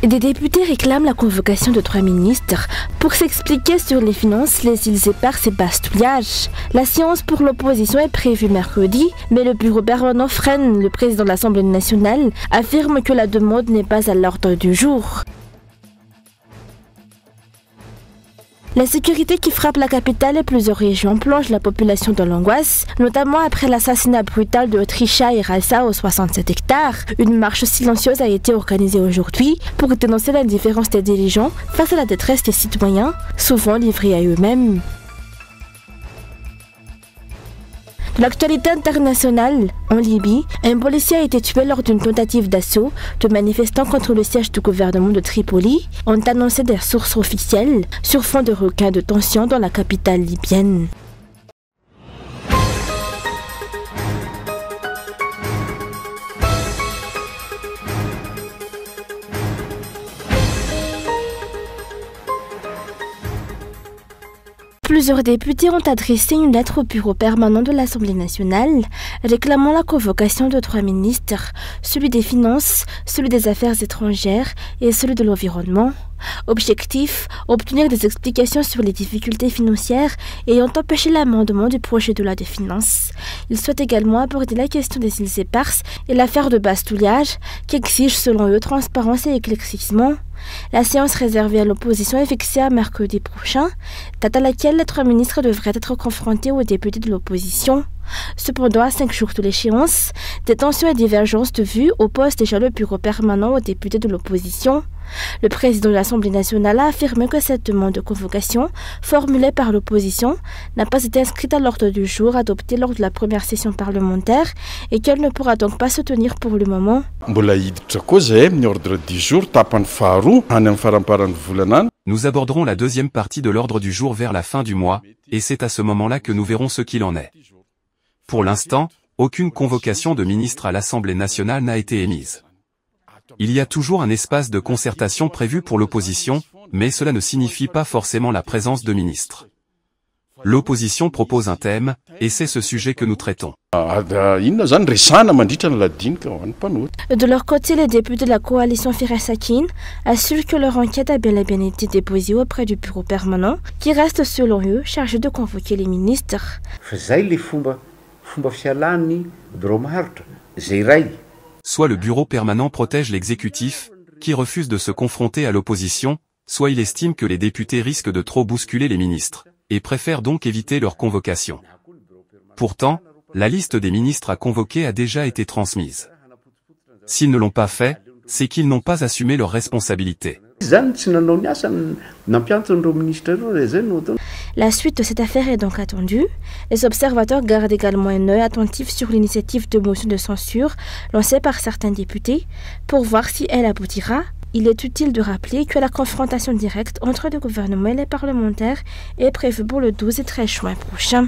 Des députés réclament la convocation de 3 ministres pour s'expliquer sur les finances, les îles éparses et bastouillage. La séance pour l'opposition est prévue mercredi, mais le bureau permanent freine. Le président de l'Assemblée nationale affirme que la demande n'est pas à l'ordre du jour. La sécurité qui frappe la capitale et plusieurs régions plonge la population dans l'angoisse, notamment après l'assassinat brutal de Trisha et Raissa aux 67 hectares. Une marche silencieuse a été organisée aujourd'hui pour dénoncer l'indifférence des dirigeants face à la détresse des citoyens, souvent livrés à eux-mêmes. De l'actualité internationale, en Libye, un policier a été tué lors d'une tentative d'assaut de manifestants contre le siège du gouvernement de Tripoli, ont annoncé des sources officielles sur fond de regain de tension dans la capitale libyenne. Plusieurs députés ont adressé une lettre au bureau permanent de l'Assemblée nationale réclamant la convocation de 3 ministres, celui des Finances, celui des Affaires étrangères et celui de l'Environnement. Objectif, obtenir des explications sur les difficultés financières ayant empêché l'amendement du projet de loi des finances. Ils souhaitent également aborder la question des îles éparses et l'affaire de bastouillage qui exige selon eux transparence et éclaircissement. La séance réservée à l'opposition est fixée à mercredi prochain, date à laquelle les 3 ministres devraient être confrontés aux députés de l'opposition. Cependant, à 5 jours de l'échéance, des tensions et divergences de vues opposent déjà le bureau permanent aux députés de l'opposition. Le président de l'Assemblée nationale a affirmé que cette demande de convocation, formulée par l'opposition, n'a pas été inscrite à l'ordre du jour adopté lors de la première session parlementaire et qu'elle ne pourra donc pas se tenir pour le moment. Nous aborderons la deuxième partie de l'ordre du jour vers la fin du mois, et c'est à ce moment-là que nous verrons ce qu'il en est. Pour l'instant, aucune convocation de ministre à l'Assemblée nationale n'a été émise. Il y a toujours un espace de concertation prévu pour l'opposition, mais cela ne signifie pas forcément la présence de ministres. L'opposition propose un thème, et c'est ce sujet que nous traitons. De leur côté, les députés de la coalition Firasakine assurent que leur enquête a bel et bien été déposée auprès du bureau permanent, qui reste selon eux chargé de convoquer les ministres. Soit le bureau permanent protège l'exécutif, qui refuse de se confronter à l'opposition, soit il estime que les députés risquent de trop bousculer les ministres, et préfère donc éviter leur convocation. Pourtant, la liste des ministres à convoquer a déjà été transmise. S'ils ne l'ont pas fait, c'est qu'ils n'ont pas assumé leurs responsabilités. La suite de cette affaire est donc attendue. Les observateurs gardent également un œil attentif sur l'initiative de motion de censure lancée par certains députés pour voir si elle aboutira. Il est utile de rappeler que la confrontation directe entre le gouvernement et les parlementaires est prévue pour le 12 et 13 juin prochain.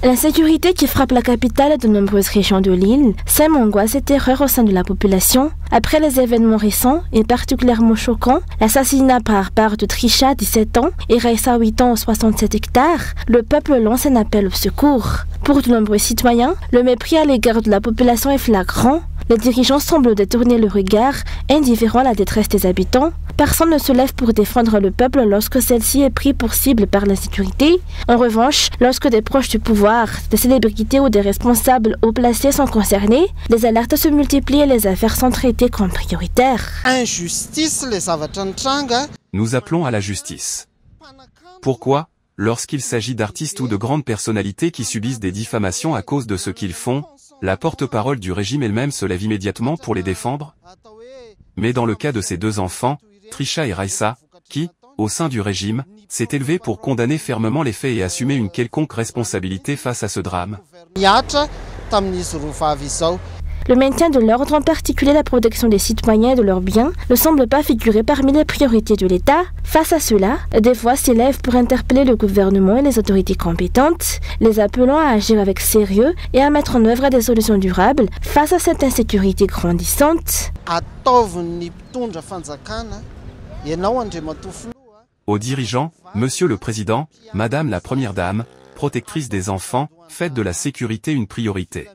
La sécurité qui frappe la capitale et de nombreuses régions de l'île sème angoisse et terreur au sein de la population. Après les événements récents et particulièrement choquants, l'assassinat barbare de Trisha, 17 ans, et Raissa, 8 ans, aux 67 hectares, le peuple lance un appel au secours. Pour de nombreux citoyens, le mépris à l'égard de la population est flagrant. Les dirigeants semblent détourner le regard, indifférents à la détresse des habitants. Personne ne se lève pour défendre le peuple lorsque celle-ci est prise pour cible par l'insécurité. En revanche, lorsque des proches du pouvoir, des célébrités ou des responsables haut placés sont concernés, les alertes se multiplient et les affaires sont traitées comme prioritaires. Nous appelons à la justice. Pourquoi ? Lorsqu'il s'agit d'artistes ou de grandes personnalités qui subissent des diffamations à cause de ce qu'ils font, la porte-parole du régime elle-même se lève immédiatement pour les défendre. Mais dans le cas de ces 2 enfants, Trisha et Raissa, qui, au sein du régime, s'est élevé pour condamner fermement les faits et assumer une quelconque responsabilité face à ce drame. Le maintien de l'ordre, en particulier la protection des citoyens et de leurs biens, ne semble pas figurer parmi les priorités de l'État. Face à cela, des voix s'élèvent pour interpeller le gouvernement et les autorités compétentes, les appelant à agir avec sérieux et à mettre en œuvre des solutions durables face à cette insécurité grandissante. Aux dirigeants, Monsieur le Président, Madame la Première Dame, protectrice des enfants, Faites de la sécurité une priorité.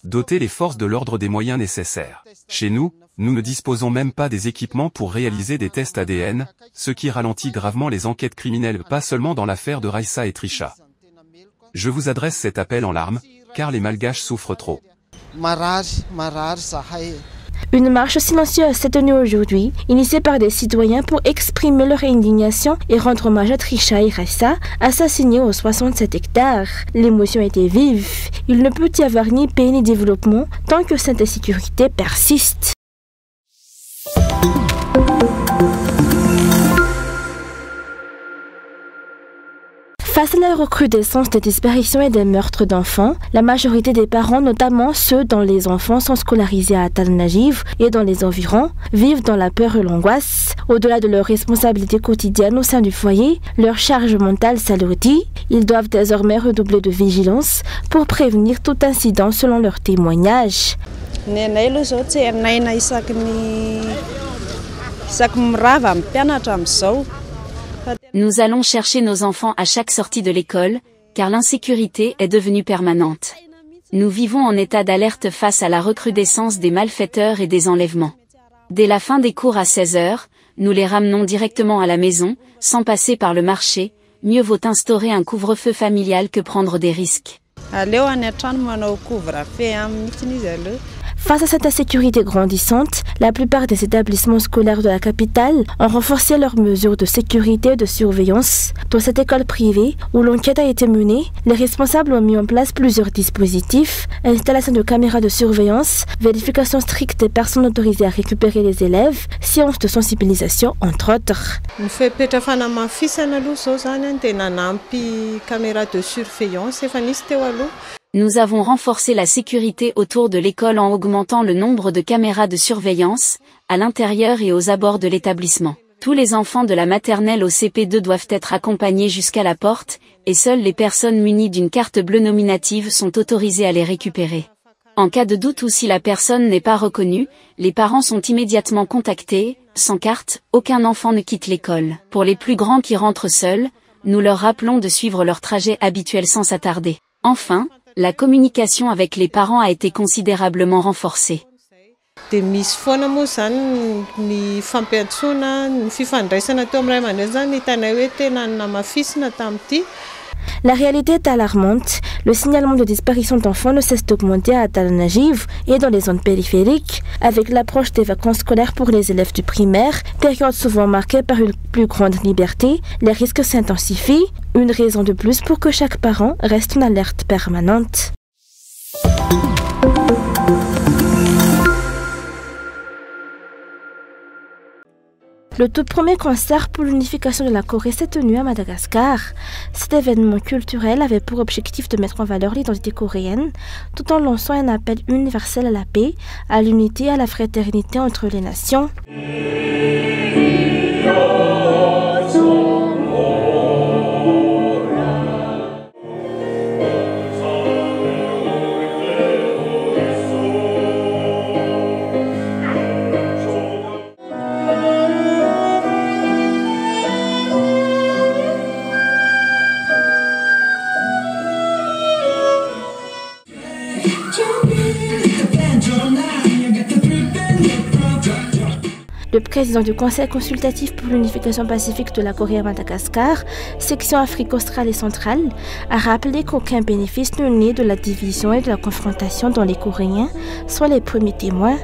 Dotez les forces de l'ordre des moyens nécessaires. Chez nous, nous ne disposons même pas des équipements pour réaliser des tests ADN, ce qui ralentit gravement les enquêtes criminelles, pas seulement dans l'affaire de Raissa et Trisha. Je vous adresse cet appel en larmes, car les Malgaches souffrent trop. Une marche silencieuse s'est tenue aujourd'hui, initiée par des citoyens pour exprimer leur indignation et rendre hommage à Trisha et Raissa, assassinés aux 67 hectares. L'émotion était vive. Il ne peut y avoir ni paix ni développement tant que cette insécurité persiste. Face à la recrudescence des disparitions et des meurtres d'enfants, la majorité des parents, notamment ceux dont les enfants sont scolarisés à Tal Najiv et dans les environs, vivent dans la peur et l'angoisse. Au-delà de leurs responsabilités quotidiennes au sein du foyer, leur charge mentale s'alourdit. Ils doivent désormais redoubler de vigilance pour prévenir tout incident selon leurs témoignages. Nous allons chercher nos enfants à chaque sortie de l'école, car l'insécurité est devenue permanente. Nous vivons en état d'alerte face à la recrudescence des malfaiteurs et des enlèvements. Dès la fin des cours à 16 h, nous les ramenons directement à la maison, sans passer par le marché. Mieux vaut instaurer un couvre-feu familial que prendre des risques. Face à cette insécurité grandissante, la plupart des établissements scolaires de la capitale ont renforcé leurs mesures de sécurité et de surveillance. Dans cette école privée, où l'enquête a été menée, les responsables ont mis en place plusieurs dispositifs, installation de caméras de surveillance, vérification stricte des personnes autorisées à récupérer les élèves, séances de sensibilisation, entre autres. Nous avons renforcé la sécurité autour de l'école en augmentant le nombre de caméras de surveillance, à l'intérieur et aux abords de l'établissement. Tous les enfants de la maternelle au CP2 doivent être accompagnés jusqu'à la porte, et seules les personnes munies d'une carte bleue nominative sont autorisées à les récupérer. En cas de doute ou si la personne n'est pas reconnue, les parents sont immédiatement contactés. Sans carte, aucun enfant ne quitte l'école. Pour les plus grands qui rentrent seuls, nous leur rappelons de suivre leur trajet habituel sans s'attarder. Enfin, la communication avec les parents a été considérablement renforcée. La réalité est alarmante. Le signalement de disparition d'enfants ne cesse d'augmenter à Tal Najiv et dans les zones périphériques. Avec l'approche des vacances scolaires pour les élèves du primaire, période souvent marquée par une plus grande liberté, les risques s'intensifient. Une raison de plus pour que chaque parent reste en alerte permanente. Le tout premier concert pour l'unification de la Corée s'est tenu à Madagascar. Cet événement culturel avait pour objectif de mettre en valeur l'identité coréenne, tout en lançant un appel universel à la paix, à l'unité et à la fraternité entre les nations. Le président du Conseil consultatif pour l'unification pacifique de la Corée à Madagascar, section Afrique australe et centrale, a rappelé qu'aucun bénéfice ne naît de la division et de la confrontation dont les Coréens sont les premiers témoins.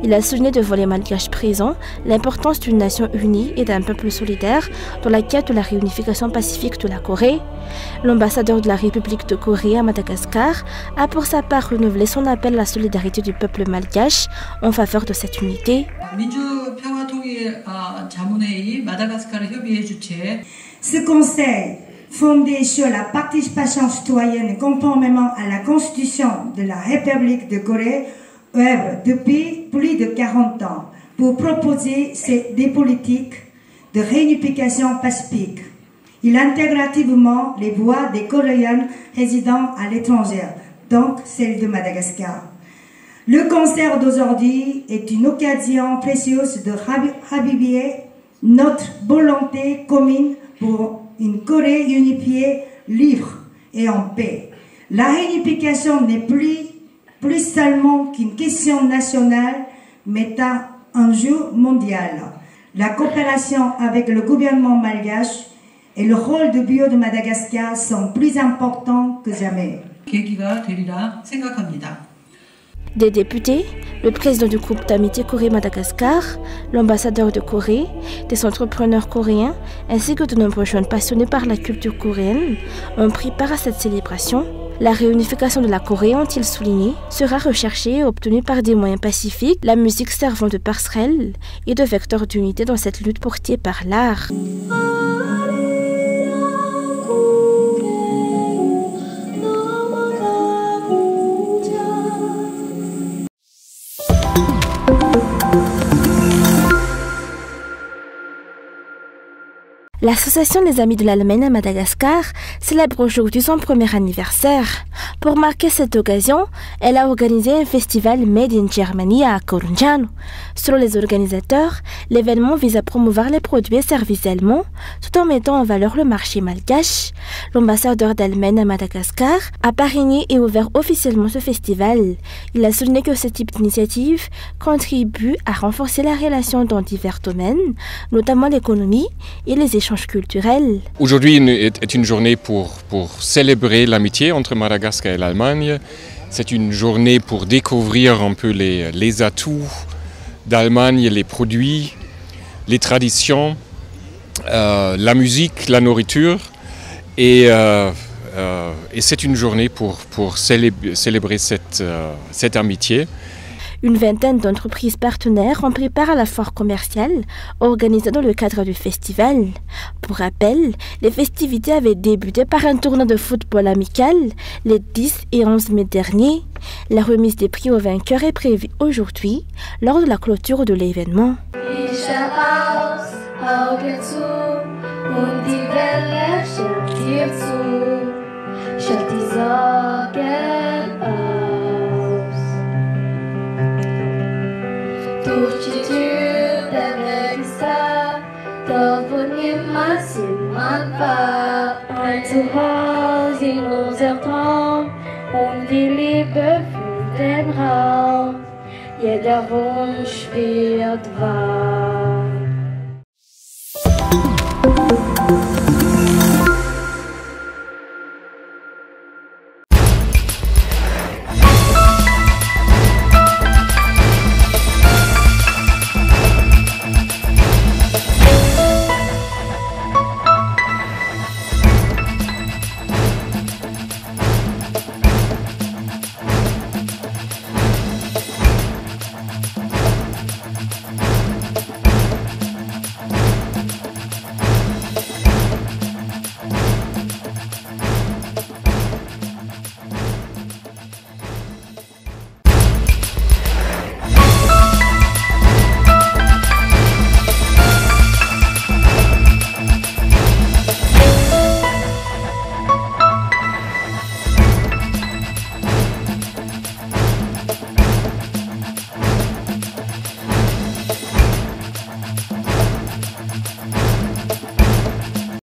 Il a souligné devant les Malgaches présents l'importance d'une nation unie et d'un peuple solidaire dans la quête de la réunification pacifique de la Corée. L'ambassadeur de la République de Corée à Madagascar a pour sa part renouvelé son appel à la solidarité du peuple malgache en faveur de cette unité. Ce conseil, fondé sur la participation citoyenne conformément à la Constitution de la République de Corée, œuvre depuis plus de 40 ans pour proposer des politiques de réunification pacifique. Il intègre activement les voix des Coréens résidant à l'étranger, donc celles de Madagascar. Le concert d'aujourd'hui est une occasion précieuse de raviver notre volonté commune pour une Corée unifiée, libre et en paix. La réunification n'est plus seulement qu'une question nationale, mais un enjeu mondial. La coopération avec le gouvernement malgache et le rôle de Bio de Madagascar sont plus importants que jamais. Des députés, le président du groupe d'amitié Corée-Madagascar, l'ambassadeur de Corée, des entrepreneurs coréens ainsi que de nombreux jeunes passionnés par la culture coréenne ont pris part à cette célébration. La réunification de la Corée, ont-ils souligné, sera recherchée et obtenue par des moyens pacifiques, la musique servant de passerelle et de vecteur d'unité dans cette lutte portée par l'art. L'association des Amis de l'Allemagne à Madagascar célèbre aujourd'hui son premier anniversaire. Pour marquer cette occasion, elle a organisé un festival Made in Germany à Corunjano. Selon les organisateurs, l'événement vise à promouvoir les produits et services allemands tout en mettant en valeur le marché malgache. L'ambassadeur d'Allemagne à Madagascar a parrainé et ouvert officiellement ce festival. Il a souligné que ce type d'initiative contribue à renforcer la relation dans divers domaines, notamment l'économie et les échanges culturels. Aujourd'hui est une journée pour célébrer l'amitié entre Madagascar et l'Allemagne. C'est une journée pour découvrir un peu les atouts d'Allemagne, les produits, les traditions, la musique, la nourriture. Et c'est une journée pour célébrer cette amitié. Une vingtaine d'entreprises partenaires ont pris part à la foire commerciale organisée dans le cadre du festival. Pour rappel, les festivités avaient débuté par un tournoi de football amical les 10 et 11 mai dernier. La remise des prix aux vainqueurs est prévue aujourd'hui lors de la clôture de l'événement. Zu Hause in unserem Traum und die Liebe füllt den Raum. Jeder Wunsch wird wahr.